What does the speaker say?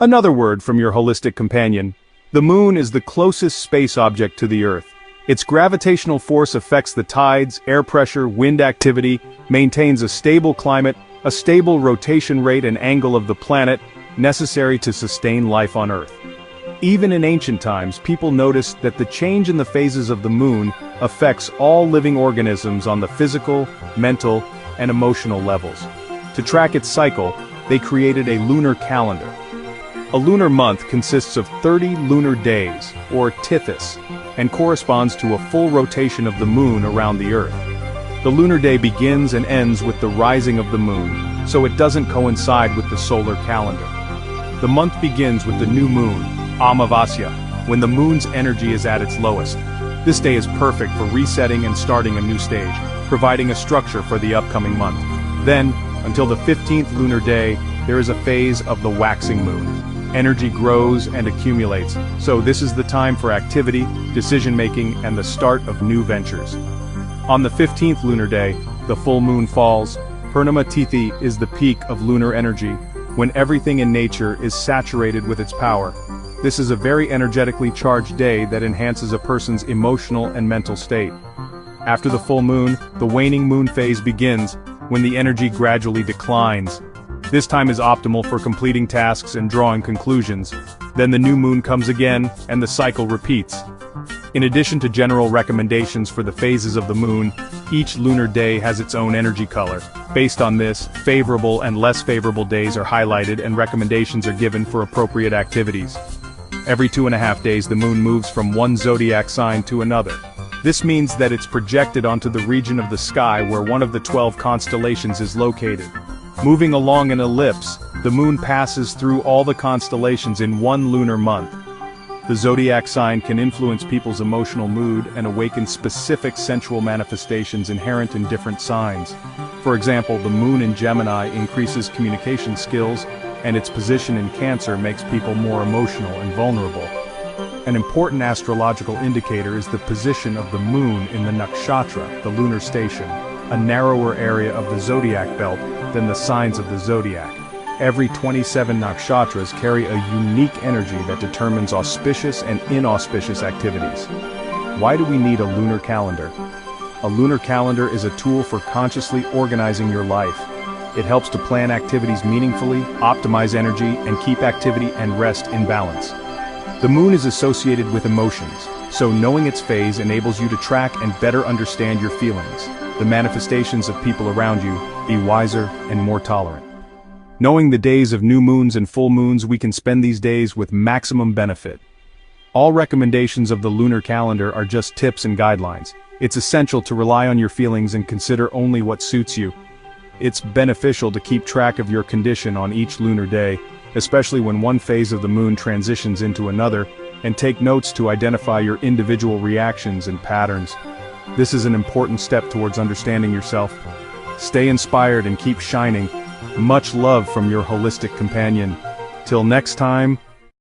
Another word from your holistic companion. The moon is the closest space object to the Earth. Its gravitational force affects the tides, air pressure, wind activity, maintains a stable climate, a stable rotation rate and angle of the planet, necessary to sustain life on Earth. Even in ancient times, people noticed that the change in the phases of the moon affects all living organisms on the physical, mental, and emotional levels. To track its cycle, they created a lunar calendar. A lunar month consists of 30 lunar days, or tithys, and corresponds to a full rotation of the moon around the Earth. The lunar day begins and ends with the rising of the moon, so it doesn't coincide with the solar calendar. The month begins with the new moon, Amavasya, when the moon's energy is at its lowest. This day is perfect for resetting and starting a new stage, providing a structure for the upcoming month. Then, until the 15th lunar day, there is a phase of the waxing moon. Energy grows and accumulates, so this is the time for activity, decision-making, and the start of new ventures. On the 15th lunar day, the full moon falls. Purnima Tithi is the peak of lunar energy, when everything in nature is saturated with its power. This is a very energetically charged day that enhances a person's emotional and mental state. After the full moon, the waning moon phase begins, when the energy gradually declines. This time is optimal for completing tasks and drawing conclusions. Then the new moon comes again, and the cycle repeats. In addition to general recommendations for the phases of the moon, each lunar day has its own energy color. Based on this, favorable and less favorable days are highlighted and recommendations are given for appropriate activities. Every 2.5 days the moon moves from one zodiac sign to another. This means that it's projected onto the region of the sky where one of the 12 constellations is located. Moving along an ellipse, the moon passes through all the constellations in one lunar month. The zodiac sign can influence people's emotional mood and awaken specific sensual manifestations inherent in different signs. For example, the moon in Gemini increases communication skills, and its position in Cancer makes people more emotional and vulnerable. An important astrological indicator is the position of the moon in the nakshatra, the lunar station, a narrower area of the zodiac belt than the signs of the zodiac. Every 27 nakshatras carry a unique energy that determines auspicious and inauspicious activities. Why do we need a lunar calendar? A lunar calendar is a tool for consciously organizing your life. It helps to plan activities meaningfully, optimize energy, and keep activity and rest in balance. The moon is associated with emotions, so knowing its phase enables you to track and better understand your feelings, the manifestations of people around you, be wiser and more tolerant. Knowing the days of new moons and full moons, we can spend these days with maximum benefit. All recommendations of the lunar calendar are just tips and guidelines. It's essential to rely on your feelings and consider only what suits you. It's beneficial to keep track of your condition on each lunar day, especially when one phase of the moon transitions into another, and take notes to identify your individual reactions and patterns. This is an important step towards understanding yourself. Stay inspired and keep shining. Much love from your holistic companion. Till next time,